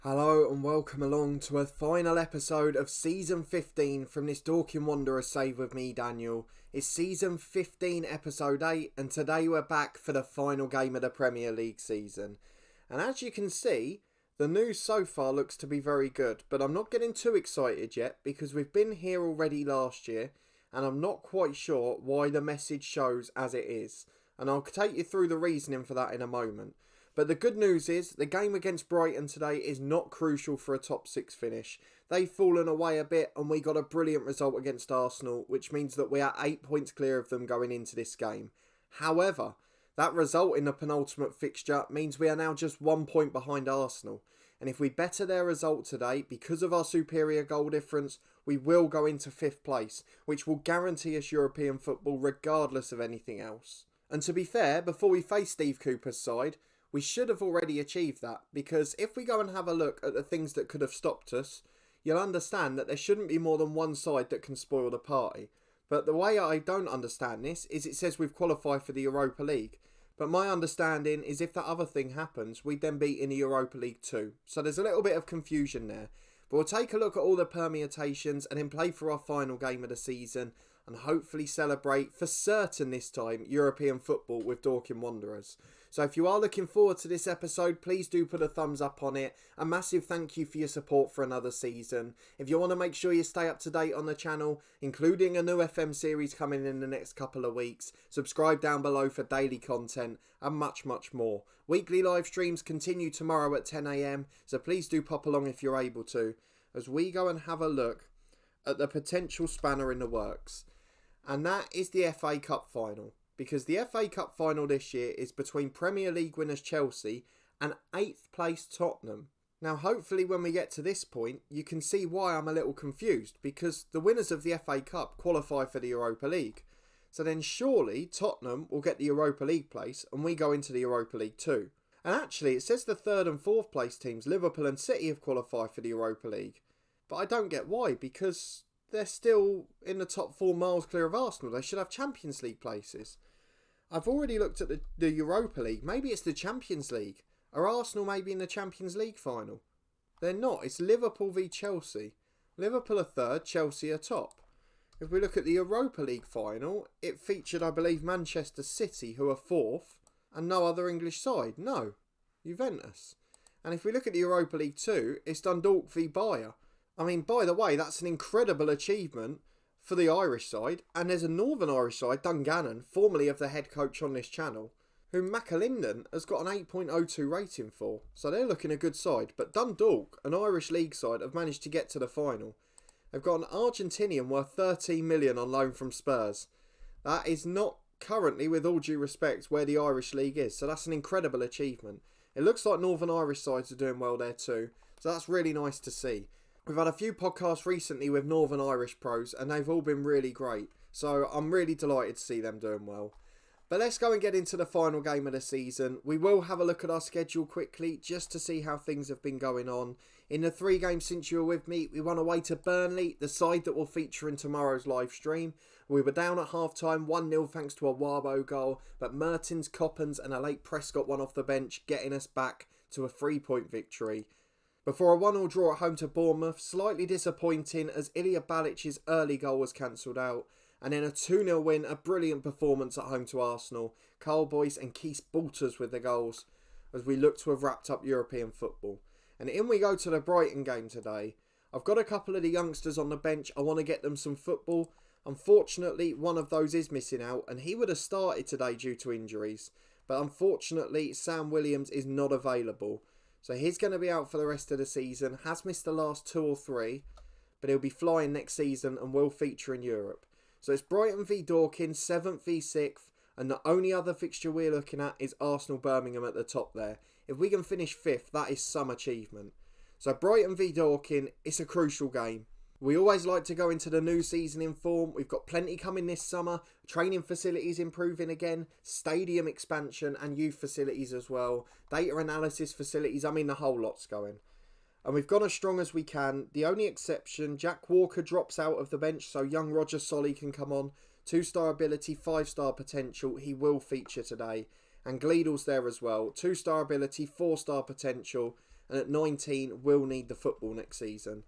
Hello and welcome along to a final episode of Season 15 from this Dorking Wanderers save with me, Daniel. It's Season 15 Episode 8 and today we're back for the final game of the Premier League season. And as you can see, the news so far looks to be very good, but I'm not getting too excited yet because we've been here already last year and I'm not quite sure why the message shows as it is. And I'll take you through the reasoning for that in a moment. But the good news is, the game against Brighton today is not crucial for a top 6 finish. They've fallen away a bit and we got a brilliant result against Arsenal, which means that we are 8 points clear of them going into this game. However, that result in the penultimate fixture means we are now just 1 point behind Arsenal. And if we better their result today, because of our superior goal difference, we will go into 5th place, which will guarantee us European football regardless of anything else. And to be fair, before we face Steve Cooper's side, we should have already achieved that, because if we go and have a look at the things that could have stopped us, you'll understand that there shouldn't be more than one side that can spoil the party. But the way I don't understand this is it says we've qualified for the Europa League. But my understanding is if that other thing happens, we'd then be in the Europa League too. So there's a little bit of confusion there. But we'll take a look at all the permutations and then play for our final game of the season and hopefully celebrate, for certain this time, European football with Dorking Wanderers. So if you are looking forward to this episode, please do put a thumbs up on it. A massive thank you for your support for another season. If you want to make sure you stay up to date on the channel, including a new FM series coming in the next couple of weeks, subscribe down below for daily content and much, much more. Weekly live streams continue tomorrow at 10 AM, so please do pop along if you're able to, as we go and have a look at the potential spanner in the works. And that is the FA Cup final. Because the FA Cup final this year is between Premier League winners Chelsea and 8th place Tottenham. Now hopefully when we get to this point you can see why I'm a little confused, because the winners of the FA Cup qualify for the Europa League. So then surely Tottenham will get the Europa League place and we go into the Europa League too. And actually it says the 3rd and 4th place teams, Liverpool and City, have qualified for the Europa League. But I don't get why, because they're still in the top 4 miles clear of Arsenal. They should have Champions League places. I've already looked at the Europa League. Maybe it's the Champions League. Are Arsenal maybe in the Champions League final? They're not. It's Liverpool v Chelsea. Liverpool are 3rd, Chelsea are top. If we look at the Europa League final, it featured, I believe, Manchester City, who are 4th, and no other English side. No, Juventus. And if we look at the Europa League 2, it's Dundalk v Bayer. I mean, by the way, that's an incredible achievement for the Irish side, and there's a Northern Irish side, Dungannon, formerly of the head coach on this channel, who McAlinden has got an 8.02 rating for, so they're looking a good side. But Dundalk, an Irish league side, have managed to get to the final. They've got an Argentinian worth 13 million on loan from Spurs. That is not currently, with all due respect, where the Irish league is, so that's an incredible achievement. It looks like Northern Irish sides are doing well there too, so that's really nice to see. We've had a few podcasts recently with Northern Irish pros and they've all been really great. So I'm really delighted to see them doing well. But let's go and get into the final game of the season. We will have a look at our schedule quickly just to see how things have been going on. In the 3 games since you were with me, we won away to Burnley, the side that will feature in tomorrow's live stream. We were down at half-time 1-0 thanks to a Warbo goal, but Mertens, Coppens and a late Prescott one off the bench getting us back to a 3-point victory. Before a 1-1 draw at home to Bournemouth, slightly disappointing as Ilya Balic's early goal was cancelled out. And then a 2-0 win, a brilliant performance at home to Arsenal. Carl Boyce and Keith Balters with the goals as we look to have wrapped up European football. And in we go to the Brighton game today. I've got a couple of the youngsters on the bench. I want to get them some football. Unfortunately, one of those is missing out and he would have started today due to injuries. But unfortunately, Sam Williams is not available. So he's going to be out for the rest of the season, has missed the last 2 or 3, but he'll be flying next season and will feature in Europe. So it's Brighton v Dorking, 7th v 6th, and the only other fixture we're looking at is Arsenal-Birmingham at the top there. If we can finish 5th, that is some achievement. So Brighton v Dorking, it's a crucial game. We always like to go into the new season in form. We've got plenty coming this summer. Training facilities improving again. Stadium expansion and youth facilities as well. Data analysis facilities. I mean, the whole lot's going. And we've gone as strong as we can. The only exception, Jack Walker drops out of the bench so young Roger Solly can come on. 2-star ability, 5-star potential. He will feature today. And Gleedle's there as well. 2-star ability, 4-star potential. and at 19 will need the football next season.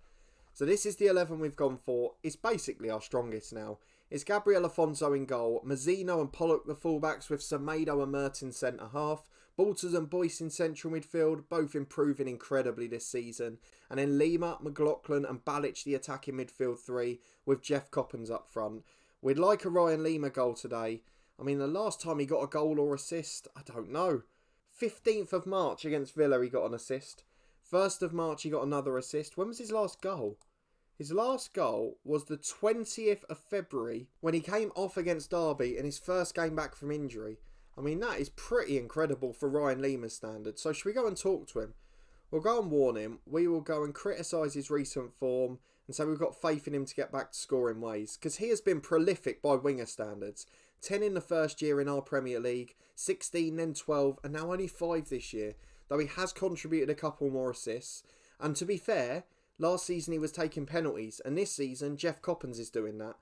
So this is the 11 we've gone for. It's basically our strongest now. It's Gabriel Afonso in goal, Mazzino and Pollock the fullbacks with Semedo and Mertens centre half, Balters and Boyce in central midfield, both improving incredibly this season, and then Lima, McLaughlin and Balic the attacking midfield three with Jeff Coppens up front. We'd like a Ryan Lima goal today. I mean, the last time he got a goal or assist, I don't know. 15th of March against Villa he got an assist. 1st of March he got another assist. When was his last goal? His last goal was the 20th of February when he came off against Derby in his first game back from injury. I mean, that is pretty incredible for Ryan Lima's standards. So should we go and talk to him? We'll go and warn him. We will go and criticise his recent form and say we've got faith in him to get back to scoring ways. Because he has been prolific by winger standards. 10 in the first year in our Premier League, 16, then 12, and now only 5 this year. Though he has contributed a couple more assists. And to be fair, last season he was taking penalties, and this season Jeff Coppens is doing that.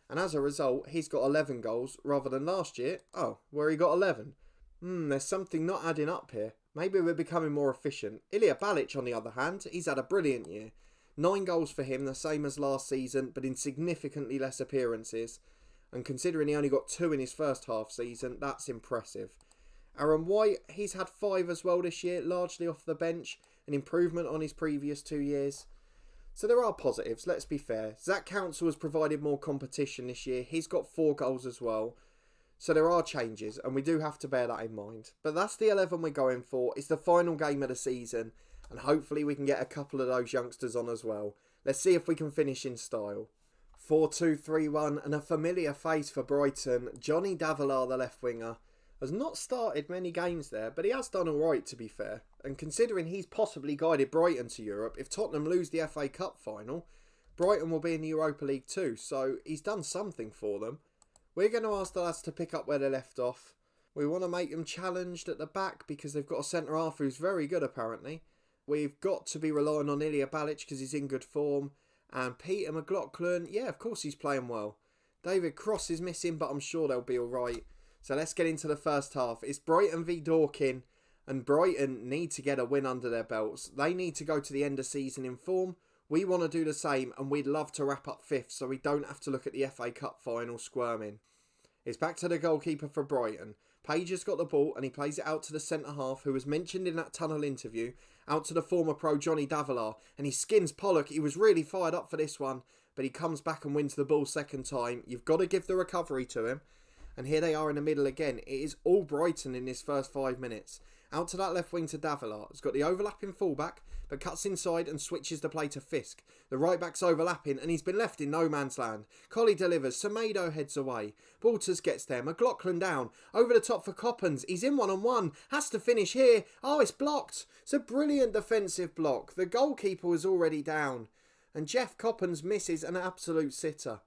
And as a result, he's got 11 goals rather than last year, where he got 11. There's something not adding up here. Maybe we're becoming more efficient. Ilya Balic, on the other hand, he's had a brilliant year. 9 goals for him, the same as last season, but in significantly less appearances. And considering he only got 2 in his first half season, that's impressive. Aaron White, he's had 5 as well this year, largely off the bench, an improvement on his previous 2 years. So there are positives, let's be fair. Zach Council has provided more competition this year. He's got 4 goals as well. So there are changes, and we do have to bear that in mind. But that's the 11 we're going for. It's the final game of the season, and hopefully we can get a couple of those youngsters on as well. Let's see if we can finish in style. 4-2-3-1, and a familiar face for Brighton. Johnny Davila, the left winger, has not started many games there, but he has done alright to be fair. And considering he's possibly guided Brighton to Europe, if Tottenham lose the FA Cup final, Brighton will be in the Europa League too, so he's done something for them. We're going to ask the lads to pick up where they left off. We want to make them challenged at the back because they've got a centre-half who's very good apparently. We've got to be relying on Ilya Balic because he's in good form. And Peter McLaughlin, yeah, of course he's playing well. David Cross is missing, but I'm sure they'll be alright. So let's get into the first half. It's Brighton v Dorking, and Brighton need to get a win under their belts. They need to go to the end of season in form. We want to do the same, and we'd love to wrap up 5th so we don't have to look at the FA Cup final squirming. It's back to the goalkeeper for Brighton. Page has got the ball and he plays it out to the centre-half who was mentioned in that tunnel interview, out to the former pro Johnny Davila, and he skins Pollock. He was really fired up for this one, but he comes back and wins the ball second time. You've got to give the recovery to him. And here they are in the middle again. It is all Brighton in this first 5 minutes. Out to that left wing to Davila. It's got the overlapping fullback, but cuts inside and switches the play to Fisk. The right back's overlapping and he's been left in no man's land. Colley delivers. Semedo heads away. Balters gets there. McLaughlin down. Over the top for Coppens. He's in one-on-one. Has to finish here. Oh, it's blocked. It's a brilliant defensive block. The goalkeeper was already down. And Jeff Coppens misses an absolute sitter.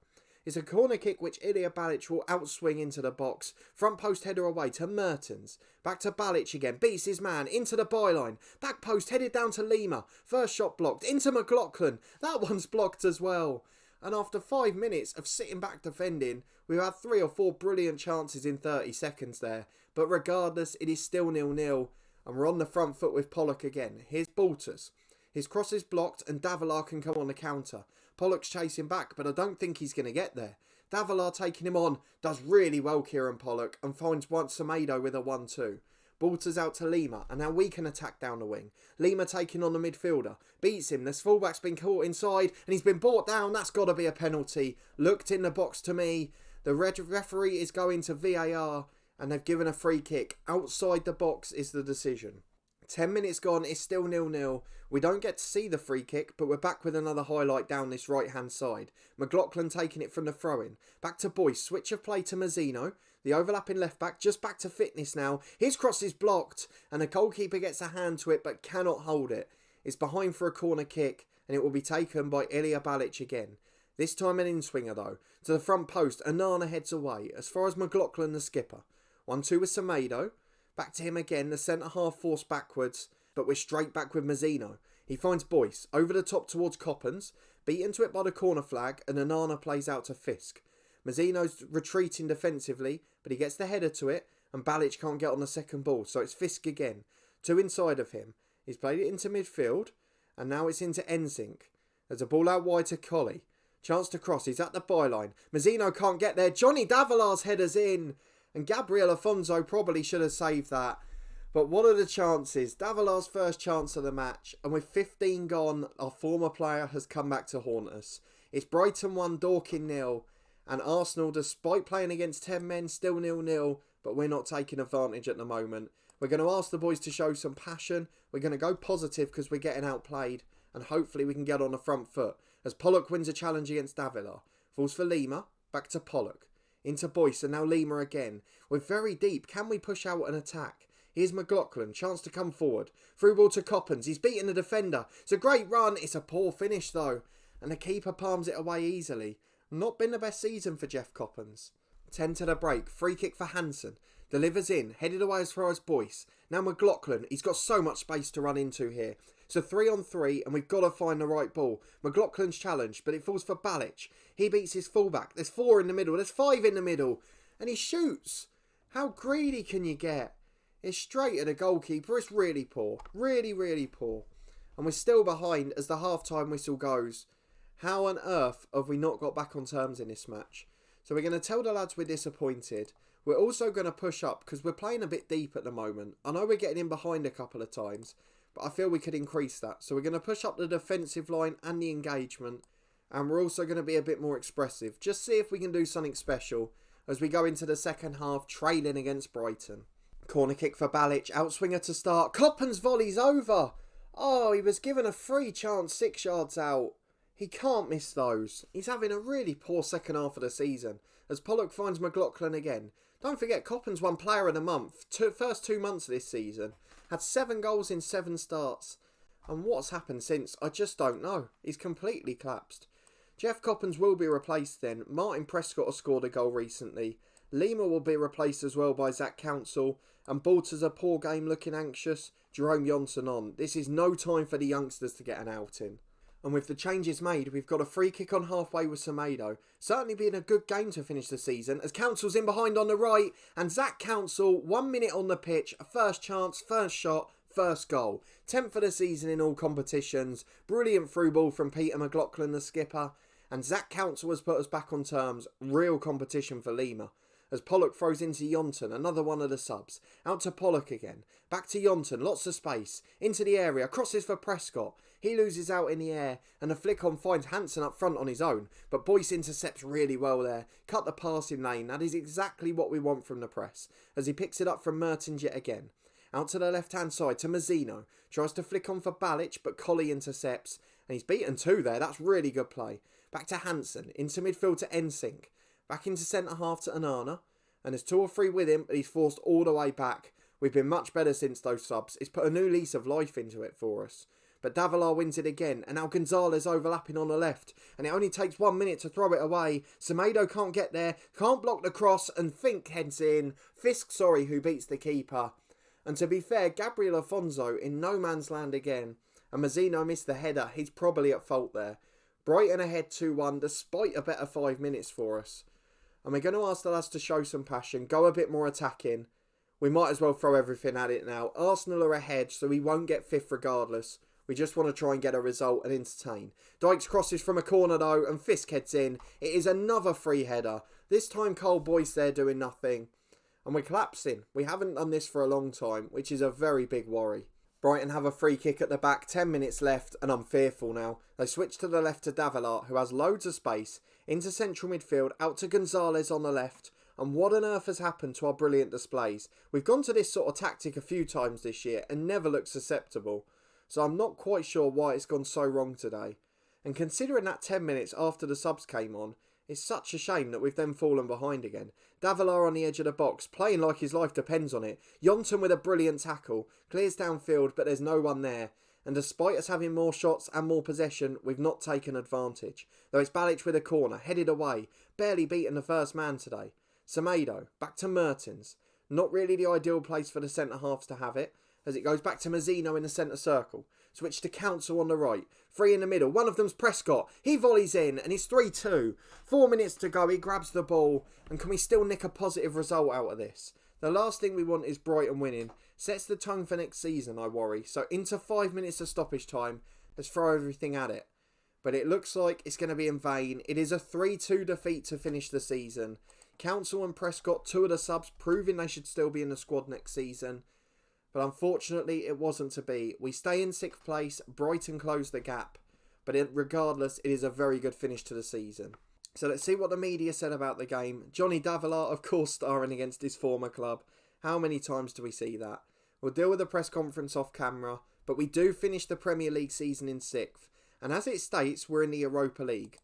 It's a corner kick which Ilya Balic will outswing into the box. Front post header away to Mertens. Back to Balic again. Beats his man. Into the byline. Back post headed down to Lima. First shot blocked. Into McLaughlin. That one's blocked as well. And after 5 minutes of sitting back defending, we've had 3 or 4 brilliant chances in 30 seconds there. But regardless, it is still 0-0. And we're on the front foot with Pollock again. Here's Balters. His cross is blocked and Davila can come on the counter. Pollock's chasing back, but I don't think he's going to get there. Davila taking him on, does really well Kieran Pollock, and finds once Semedo with a 1-2. Balters out to Lima, and now we can attack down the wing. Lima taking on the midfielder, beats him, this fullback's been caught inside, and he's been brought down, that's got to be a penalty. Looked in the box to me, the referee is going to VAR, and they've given a free kick. Outside the box is the decision. 10 minutes gone, it's still 0-0. We don't get to see the free kick, but we're back with another highlight down this right-hand side. McLaughlin taking it from the throw-in. Back to Boyce, switch of play to Mazzino. The overlapping left-back, just back to fitness now. His cross is blocked, and the goalkeeper gets a hand to it, but cannot hold it. It's behind for a corner kick, and it will be taken by Ilya Balic again. This time an in-swinger, though. To the front post, Anana heads away, as far as McLaughlin, the skipper. 1-2 with Semedo. Back to him again, the centre-half forced backwards, but we're straight back with Mazzino. He finds Boyce, over the top towards Coppens, beaten to it by the corner flag, and Anana plays out to Fisk. Mazzino's retreating defensively, but he gets the header to it, and Balic can't get on the second ball, so it's Fisk again. 2 inside of him. He's played it into midfield, and now it's into NSYNC. There's a ball out wide to Colley. Chance to cross, he's at the byline. Mazzino can't get there. Johnny Davilar's header's in. And Gabriel Afonso probably should have saved that. But what are the chances? Davilar's first chance of the match. And with 15 gone, our former player has come back to haunt us. It's Brighton 1, Dorking 0. And Arsenal, despite playing against 10 men, still 0-0. But we're not taking advantage at the moment. We're going to ask the boys to show some passion. We're going to go positive because we're getting outplayed. And hopefully we can get on the front foot. As Pollock wins a challenge against Davila. Falls for Lima. Back to Pollock. Into Boyce and now Lima again. We're very deep. Can we push out an attack? Here's McLaughlin. Chance to come forward. Through ball to Coppens. He's beaten the defender. It's a great run. It's a poor finish though. And the keeper palms it away easily. Not been the best season for Jeff Coppens. 10 to the break. Free kick for Hansen. Delivers in. Headed away as far as Boyce. Now McLaughlin. He's got so much space to run into here. It's a 3-on-3 and we've got to find the right ball. McLaughlin's challenged, but it falls for Balic. He beats his fullback. There's 4 in the middle. There's 5 in the middle. And he shoots. How greedy can you get? It's straight at the goalkeeper. It's really poor. Really, really poor. And we're still behind as the half-time whistle goes. How on earth have we not got back on terms in this match? So we're going to tell the lads we're disappointed. We're also going to push up because we're playing a bit deep at the moment. I know we're getting in behind a couple of times, but I feel we could increase that. So we're going to push up the defensive line and the engagement. And we're also going to be a bit more expressive. Just see if we can do something special as we go into the second half trailing against Brighton. Corner kick for Balic. Outswinger to start. Coppens volley's over. Oh, he was given a free chance 6 yards out. He can't miss those. He's having a really poor second half of the season. As Pollock finds McLaughlin again. Don't forget, Coppens won Player of the Month. First 2 months of this season. Had 7 goals in 7 starts. And what's happened since, I just don't know. He's completely collapsed. Jeff Coppens will be replaced then. Martin Prescott has scored a goal recently. Lima will be replaced as well by Zach Council. And Baltazar, poor game, looking anxious. Jerome Johnson on. This is no time for the youngsters to get an outing. And with the changes made, we've got a free kick on halfway with Semedo. Certainly being a good game to finish the season, as Council's in behind on the right, and Zach Council, 1 minute on the pitch, first chance, first shot, first goal. 10th for the season in all competitions. Brilliant through ball from Peter McLaughlin, the skipper. And Zach Council has put us back on terms. Real competition for Lima. As Pollock throws into Yonton, another one of the subs. Out to Pollock again. Back to Yonton, lots of space. Into the area, crosses for Prescott. He loses out in the air, and a flick on finds Hansen up front on his own. But Boyce intercepts really well there. Cut the passing lane, that is exactly what we want from the press. As he picks it up from Mertens yet again. Out to the left-hand side to Mazzino. Tries to flick on for Balic, but Colley intercepts. And he's beaten 2 there, that's really good play. Back to Hansen, into midfield to NSYNC. Back into centre-half to Onana. And there's 2 or 3 with him, but he's forced all the way back. We've been much better since those subs. It's put a new lease of life into it for us. But Davilar wins it again, and now Gonzalez overlapping on the left. And it only takes 1 minute to throw it away. Semedo can't get there, can't block the cross, and Fink heads in. Fisk, who beats the keeper. And to be fair, Gabriel Afonso in no man's land again. And Mazzino missed the header. He's probably at fault there. Brighton ahead 2-1, despite a better 5 minutes for us. And we're going to ask the lads to show some passion, go a bit more attacking. We might as well throw everything at it now. Arsenal are ahead, so we won't get 5th regardless. We just want to try and get a result and entertain. Dykes crosses from a corner though, and Fisk heads in. It is another free header. This time Cole Boyce there doing nothing. And we're collapsing. We haven't done this for a long time, which is a very big worry. Brighton have a free kick at the back, 10 minutes left, and I'm fearful now. They switch to the left to Davilar, who has loads of space, into central midfield, out to Gonzalez on the left. And what on earth has happened to our brilliant displays? We've gone to this sort of tactic a few times this year and never looked susceptible. So I'm not quite sure why it's gone so wrong today. And considering that 10 minutes after the subs came on, it's such a shame that we've then fallen behind again. Davilar on the edge of the box, playing like his life depends on it. Yonton with a brilliant tackle, clears downfield but there's no one there. And despite us having more shots and more possession, we've not taken advantage. Though it's Balic with a corner, headed away, barely beaten the first man today. Semedo, back to Mertens. Not really the ideal place for the centre-halves to have it, as it goes back to Mazzino in the centre circle. Switch to Council on the right. 3 in the middle. One of them's Prescott. He volleys in and it's 3-2. 4 minutes to go. He grabs the ball. And can we still nick a positive result out of this? The last thing we want is Brighton winning. Sets the tone for next season, I worry. So into 5 minutes of stoppage time, let's throw everything at it. But it looks like it's going to be in vain. It is a 3-2 defeat to finish the season. Council and Prescott, 2 of the subs, proving they should still be in the squad next season. But unfortunately, it wasn't to be. We stay in 6th place. Brighton closed the gap. But regardless, it is a very good finish to the season. So let's see what the media said about the game. Johnny Davila, of course, starring against his former club. How many times do we see that? We'll deal with the press conference off camera. But we do finish the Premier League season in 6th. And as it states, we're in the Europa League.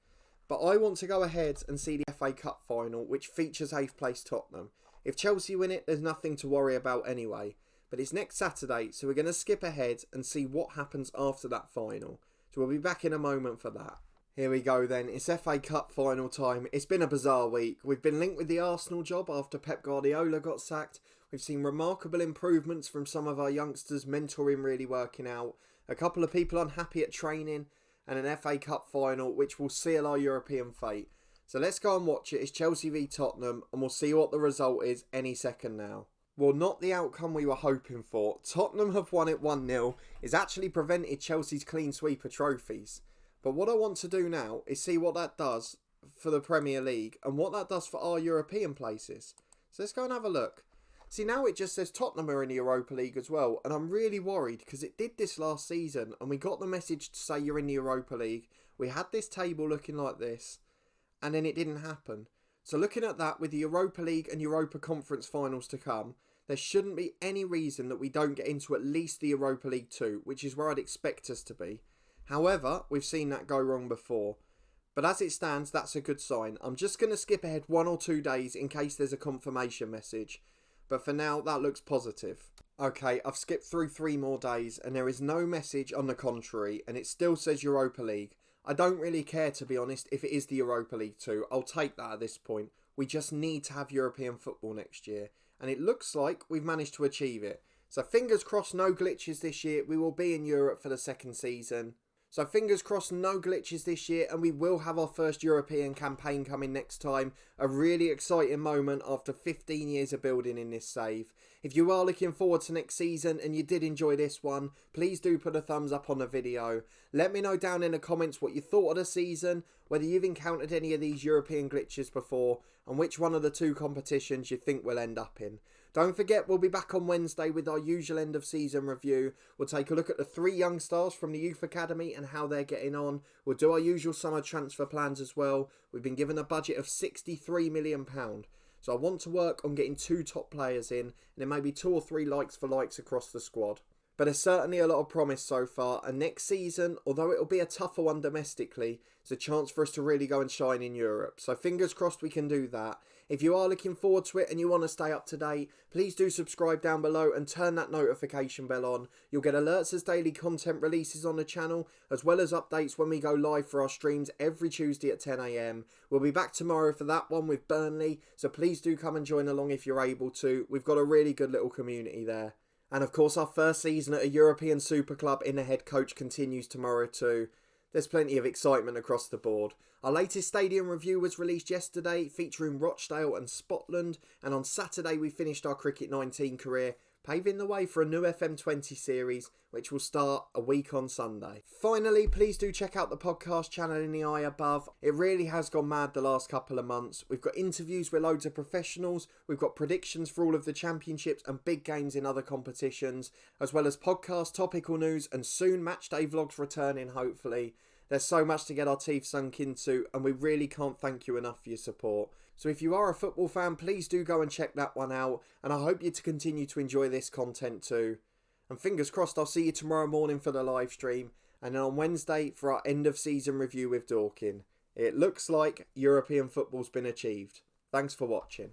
But I want to go ahead and see the FA Cup final, which features 8th place Tottenham. If Chelsea win it, there's nothing to worry about anyway. But it's next Saturday, so we're going to skip ahead and see what happens after that final. So we'll be back in a moment for that. Here we go then, it's FA Cup final time. It's been a bizarre week. We've been linked with the Arsenal job after Pep Guardiola got sacked. We've seen remarkable improvements from some of our youngsters, mentoring really working out. A couple of people unhappy at training. And an FA Cup final which will seal our European fate. So let's go and watch it. It's Chelsea v Tottenham and we'll see what the result is any second now. Well, not the outcome we were hoping for. Tottenham have won it 1-0. It's actually prevented Chelsea's clean sweep of trophies. But what I want to do now is see what that does for the Premier League and what that does for our European places. So let's go and have a look. See, now it just says Tottenham are in the Europa League as well, and I'm really worried because it did this last season and we got the message to say you're in the Europa League. We had this table looking like this, and then it didn't happen. So looking at that, with the Europa League and Europa Conference finals to come, there shouldn't be any reason that we don't get into at least the Europa League 2, which is where I'd expect us to be. However, we've seen that go wrong before. But as it stands, that's a good sign. I'm just going to skip ahead 1 or 2 days in case there's a confirmation message. But for now, that looks positive. Okay, I've skipped through 3 more days and there is no message on the contrary and it still says Europa League. I don't really care, to be honest, if it is the Europa League 2. I'll take that at this point. We just need to have European football next year. And it looks like we've managed to achieve it. So fingers crossed, no glitches this year. We will be in Europe for the 2nd season. So fingers crossed, no glitches this year, and we will have our first European campaign coming next time. A really exciting moment after 15 years of building in this save. If you are looking forward to next season and you did enjoy this one, please do put a thumbs up on the video. Let me know down in the comments what you thought of the season, whether you've encountered any of these European glitches before, and which one of the 2 competitions you think we'll end up in. Don't forget, we'll be back on Wednesday with our usual end of season review. We'll take a look at the 3 young stars from the Youth Academy and how they're getting on. We'll do our usual summer transfer plans as well. We've been given a budget of £63 million. So I want to work on getting 2 top players in and then maybe 2 or 3 likes for likes across the squad. But there's certainly a lot of promise so far, and next season, although it'll be a tougher one domestically, it's a chance for us to really go and shine in Europe. So fingers crossed we can do that. If you are looking forward to it and you want to stay up to date, please do subscribe down below and turn that notification bell on. You'll get alerts as daily content releases on the channel, as well as updates when we go live for our streams every Tuesday at 10 AM. We'll be back tomorrow for that one with Burnley, so please do come and join along if you're able to. We've got a really good little community there. And of course, our first season at a European Super Club in the head coach continues tomorrow too. There's plenty of excitement across the board. Our latest stadium review was released yesterday, featuring Rochdale and Spotland. And on Saturday, we finished our Cricket 19 career, paving the way for a new FM20 series, which will start a week on Sunday. Finally, please do check out the podcast channel in the eye above. It really has gone mad the last couple of months. We've got interviews with loads of professionals, we've got predictions for all of the championships and big games in other competitions, as well as podcast, topical news, and soon matchday vlogs returning, hopefully. There's so much to get our teeth sunk into, and we really can't thank you enough for your support. So if you are a football fan, please do go and check that one out, and I hope you to continue to enjoy this content too. And fingers crossed, I'll see you tomorrow morning for the live stream, and then on Wednesday for our end of season review with Dorking. It looks like European football's been achieved. Thanks for watching.